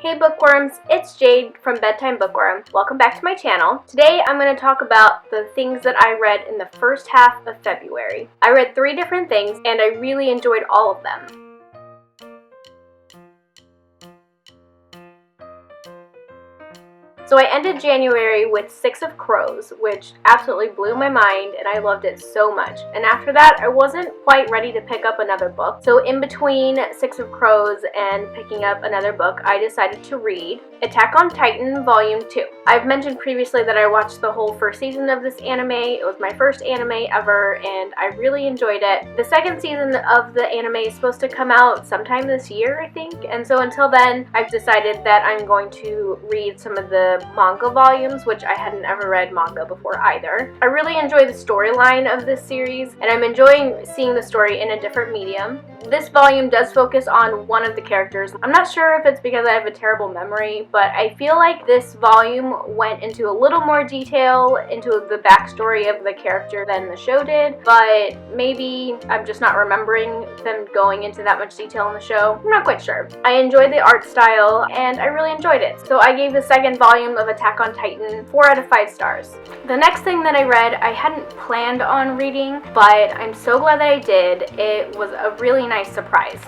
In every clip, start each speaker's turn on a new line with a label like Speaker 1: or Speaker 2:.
Speaker 1: Hey bookworms, it's Jade from Bedtime Bookworm. Welcome back to my channel. Today I'm going to talk about the things that I read in the first half of February. I read 3 different things and I really enjoyed all of them. So I ended January with 6 of Crows, which absolutely blew my mind and I loved it so much. And after that, I wasn't quite ready to pick up another book. So in between 6 of Crows and picking up another book, I decided to read Attack on Titan Volume 2. I've mentioned previously that I watched the whole first season of this anime. It was my first anime ever and I really enjoyed it. The second season of the anime is supposed to come out sometime this year, I think. And so until then, I've decided that I'm going to read some of the manga volumes, which I hadn't ever read manga before either. I really enjoy the storyline of this series, and I'm enjoying seeing the story in a different medium. This volume does focus on one of the characters. I'm not sure if it's because I have a terrible memory, but I feel like this volume went into a little more detail into the backstory of the character than the show did, but maybe I'm just not remembering them going into that much detail in the show. I'm not quite sure. I enjoyed the art style, and I really enjoyed it. So I gave the second volume of Attack on Titan 4 out of 5 stars. The next thing that I read, I hadn't planned on reading, but I'm so glad that I did. It was a really nice surprise.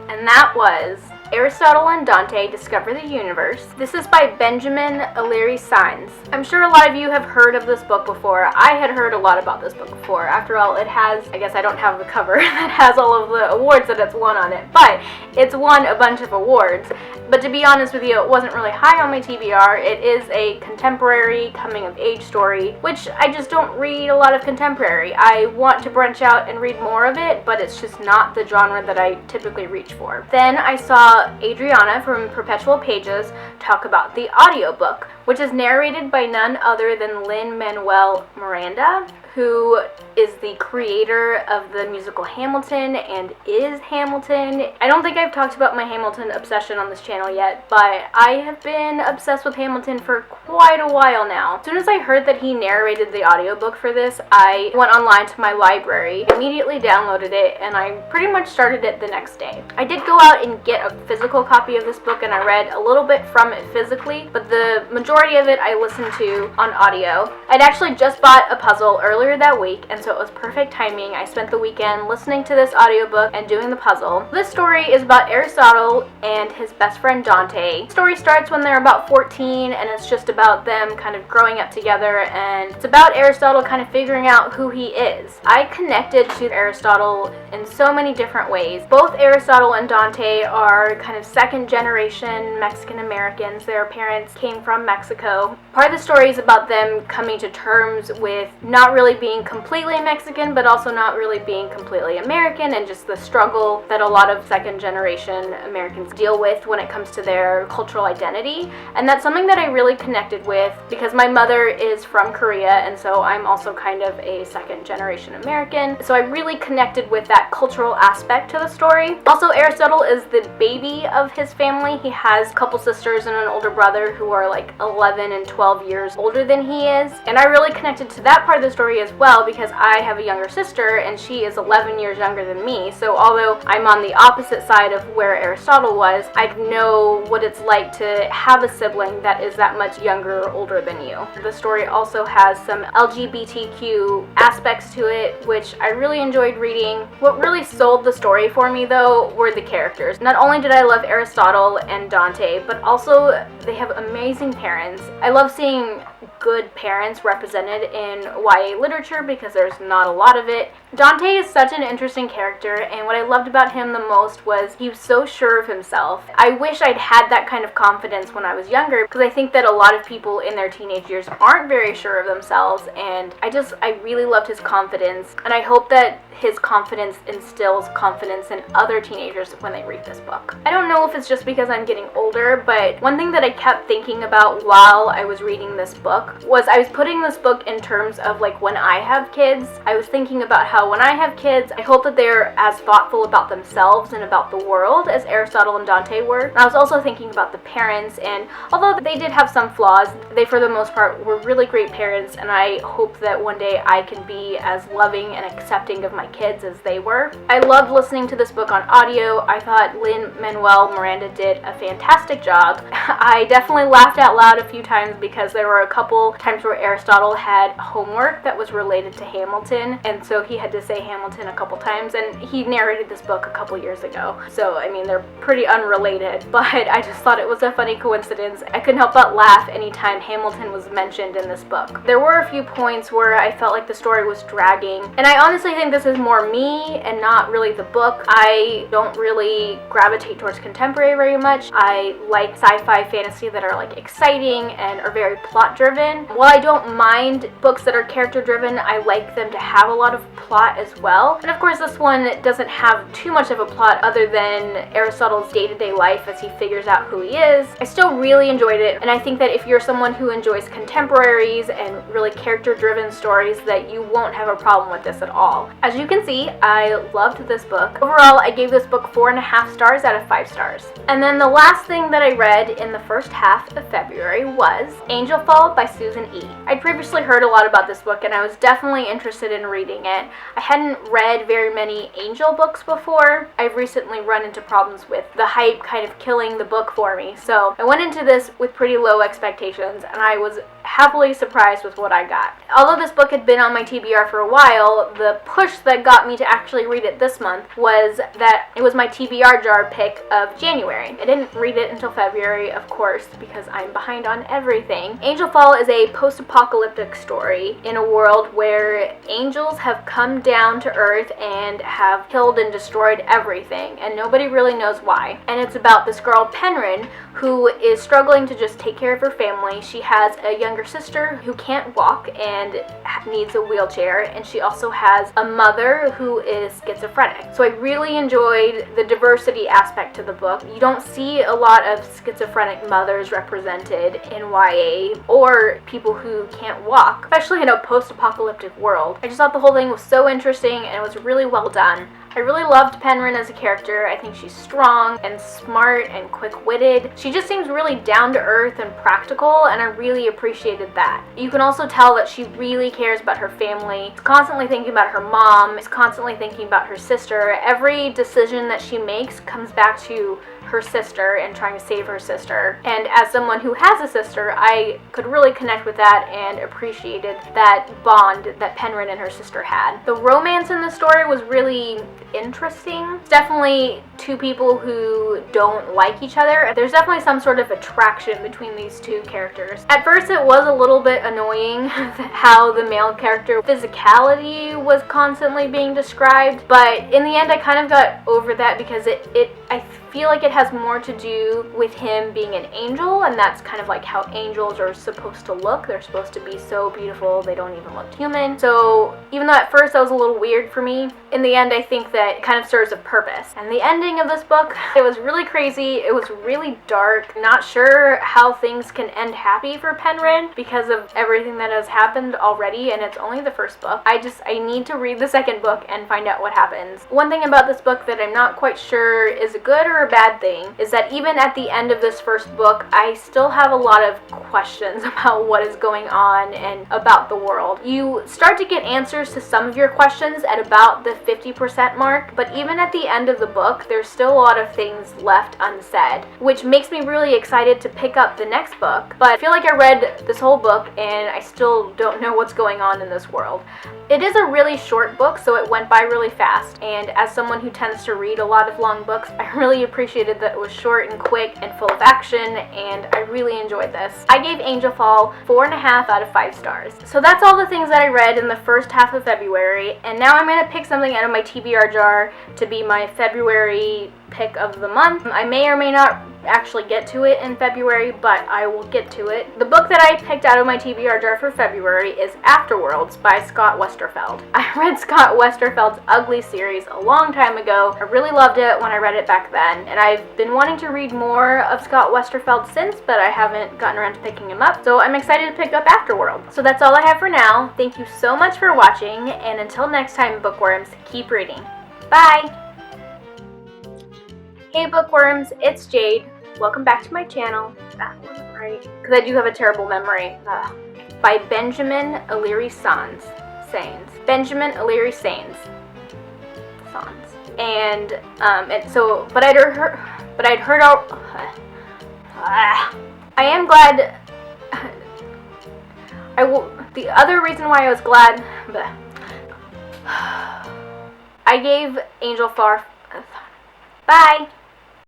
Speaker 1: And that was Aristotle and Dante Discover the Universe. This is by Benjamin O'Leary Signs. I'm sure a lot of you have heard of this book before. I had heard a lot about this book before. After all, it has, I guess I don't have the cover that has all of the awards that it's won on it, but it's won a bunch of awards. But to be honest with you, it wasn't really high on my TBR. It is a contemporary coming-of-age story, which I just don't read a lot of contemporary. I want to branch out and read more of it, but it's just not the genre that I typically reach for. Then I saw Adriana from Perpetual Pages talk about the audiobook, which is narrated by none other than Lin-Manuel Miranda, who is the creator of the musical Hamilton and is Hamilton. I don't think I've talked about my Hamilton obsession on this channel yet, but I have been obsessed with Hamilton for quite a while now. As soon as I heard that he narrated the audiobook for this, I went online to my library, immediately downloaded it, and I pretty much started it the next day. I did go out and get a physical copy of this book and I read a little bit from it physically, but the majority of it I listened to on audio. I'd actually just bought a puzzle earlier that week, and so it was perfect timing. I spent the weekend listening to this audiobook and doing the puzzle. This story is about Aristotle and his best friend Dante. The story starts when they're about 14 and it's just about them kind of growing up together, and it's about Aristotle kind of figuring out who he is. I connected to Aristotle in so many different ways. Both Aristotle and Dante are kind of second generation Mexican Americans. Their parents came from Mexico. Part of the story is about them coming to terms with not really being completely Mexican, but also not really being completely American, and just the struggle that a lot of second generation Americans deal with when it comes to their cultural identity. And that's something that I really connected with because my mother is from Korea, and so I'm also kind of a second generation American. So I really connected with that cultural aspect to the story. Also, Aristotle is the baby of his family. He has a couple sisters and an older brother who are like 11 and 12 years older than he is. And I really connected to that part of the story as well because I have a younger sister and she is 11 years younger than me. So although I'm on the opposite side of where Aristotle was, I know what it's like to have a sibling that is that much younger or older than you. The story also has some LGBTQ aspects to it, which I really enjoyed reading. What really sold the story for me though were the characters. Not only did I love Aristotle and Dante, but also they have amazing parents. I love seeing good parents represented in YA literature because there's not a lot of it. Dante is such an interesting character, and what I loved about him the most was he was so sure of himself. I wish I'd had that kind of confidence when I was younger, because I think that a lot of people in their teenage years aren't very sure of themselves, and I really loved his confidence, and I hope that his confidence instills confidence in other teenagers when they read this book. I don't know if it's just because I'm getting older, but one thing that I kept thinking about while I was reading this book was I was putting this book in terms of like when I have kids. I was thinking about how when I have kids, I hope that they're as thoughtful about themselves and about the world as Aristotle and Dante were. And I was also thinking about the parents, and although they did have some flaws, they for the most part were really great parents, and I hope that one day I can be as loving and accepting of my kids as they were. I loved listening to this book on audio. I thought Lin-Manuel Miranda did a fantastic job. I definitely laughed out loud a few times because there were a couple times where Aristotle had homework that was related to Hamilton, and so he had to say Hamilton a couple times, and he narrated this book a couple years ago. So, I mean, they're pretty unrelated, but I just thought it was a funny coincidence. I couldn't help but laugh anytime Hamilton was mentioned in this book. There were a few points where I felt like the story was dragging, and I honestly think this is more me and not really the book. I don't really gravitate towards contemporary very much. I like sci-fi fantasy that are like exciting and are very plot driven. While I don't mind books that are character driven, I like them to have a lot of plot as well. And of course this one doesn't have too much of a plot other than Aristotle's day-to-day life as he figures out who he is. I still really enjoyed it, and I think that if you're someone who enjoys contemporaries and really character driven stories, that you won't have a problem with this at all. As you can see, I loved this book. Overall, I gave this book 4.5 stars out of 5 stars. And then the last thing that I read in the first half of February was Angelfall by Susan E. I'd previously heard a lot about this book, and I was definitely interested in reading it. I hadn't read very many angel books before. I've recently run into problems with the hype kind of killing the book for me, so I went into this with pretty low expectations, and I was happily surprised with what I got. Although this book had been on my TBR for a while, the push that got me to actually read it this month was that it was my TBR Jar pick of January. I didn't read it until February, of course, because I'm behind on everything. Angelfall is a post-apocalyptic story in a world where angels have come down to Earth and have killed and destroyed everything, and nobody really knows why. And it's about this girl, Penryn, who is struggling to just take care of her family. She has a younger sister who can't walk and needs a wheelchair, and she also has a mother who is schizophrenic. So I really enjoyed the diversity aspect to the book. You don't see a lot of schizophrenic mothers represented in YA or people who can't walk, especially in a post-apocalyptic world. I just thought the whole thing was so interesting, and it was really well done. I really loved Penryn as a character. I think she's strong and smart and quick-witted. She just seems really down-to-earth and practical, and I really appreciated that. You can also tell that she really cares about her family. She's constantly thinking about her mom. She's constantly thinking about her sister. Every decision that she makes comes back to her sister and trying to save her sister. And as someone who has a sister, I could really connect with that and appreciated that bond that Penryn and her sister had. The romance in the story was really interesting. It's definitely two people who don't like each other. There's definitely some sort of attraction between these two characters. At first it was a little bit annoying how the male character physicality was constantly being described, but in the end I kind of got over that because I feel like it has more to do with him being an angel, and that's kind of like how angels are supposed to look. They're supposed to be so beautiful, they don't even look human. So even though at first that was a little weird for me, in the end I think that it kind of serves a purpose. And the ending of this book, it was really crazy, it was really dark. Not sure how things can end happy for Penryn because of everything that has happened already, and it's only the first book. I need to read the second book and find out what happens. One thing about this book that I'm not quite sure is a good or a bad thing is that even at the end of this first book, I still have a lot of questions about what is going on and about the world. You start to get answers to some of your questions at about the 50% mark, but even at the end of the book, there's still a lot of things left unsaid, which makes me really excited to pick up the next book. But I feel like I read this whole book and I still don't know what's going on in this world. It is a really short book, so it went by really fast, and as someone who tends to read a lot of long books, I really appreciated that it was short and quick and full of action, and I really enjoyed this. I gave Angelfall 4.5 out of 5 stars. So that's all the things that I read in the first half of February, and now I'm going to pick something out of my TBR jar to be my February pick of the month. I may or may not actually get to it in February, but I will get to it. The book that I picked out of my TBR jar for February is Afterworlds by Scott Westerfeld. I read Scott Westerfeld's Ugly series a long time ago. I really loved it when I read it back then, and I've been wanting to read more of Scott Westerfeld since, but I haven't gotten around to picking him up, so I'm excited to pick up Afterworld. So that's all I have for now. Thank you so much for watching, and until next time, bookworms, keep reading. Bye! Hey bookworms, it's Jade. Welcome back to my channel. That wasn't right, because I do have a terrible memory. By Benjamin O'Leary Sands. Benjamin O'Leary Sands. And but I'd heard all. I am glad. The other reason why I was glad. I gave Angelfall. Bye.